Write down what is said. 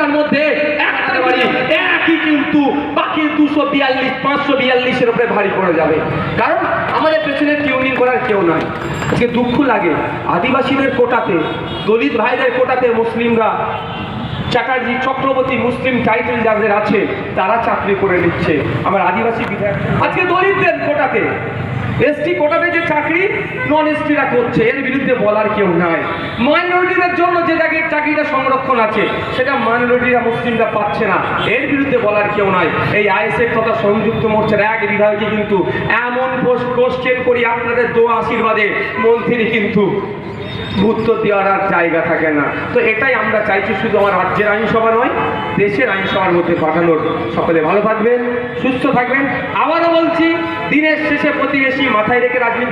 10টার মধ্যে একটা বাড়ি একই, কিন্তু বাকি 242-542-এর উপরে ভারী পড়ে যাবে, কারণ আমাদের পেছনে টিউনিং করার কেউ নাই। আজকে দুঃখ লাগে আদিবাসীদের কোটাতে, দলিত ভাইদের কোটাতে মুসলিমরা, চ্যাটার্জি চক্রবর্তী মুসলিম টাইটেল যাদের আছে তারা চাকরি করে নিচ্ছে। আমার আদিবাসী বিধায়ক আজকে দলিতদের কোটাতে, এসটি কোটাতে যে চাকরি নন এসটিরা করছে, এর বিরুদ্ধে বলার কেউ নাই। মাইনরিটিদের জন্য যে জায়গায় চাকরিটা সংরক্ষণ আছে সেটা মাইনরিটিরা মুসলিমরা পাচ্ছে না, এর বিরুদ্ধে বলার কেউ নাই। এই আইএসএফ তথা সংযুক্ত মোর্চার এক বিধায়ককে কিন্তু এমন কোশ্চেন করি আপনাদের দোয়া আশীর্বাদে মন্ত্রী কিন্তু উত্তর দেওয়ার আর জায়গা থাকে না। তো এটাই আমরা চাইছি, শুধু আমার রাজ্যের আইনসভা নয়, দেশের আইনসভার মধ্যে পাঠানোর। সকলে ভালো থাকবেন, সুস্থ থাকবেন। আবারও বলছি, দিনের শেষে প্রতিবেশী মাথায় রেখে রাজনীতি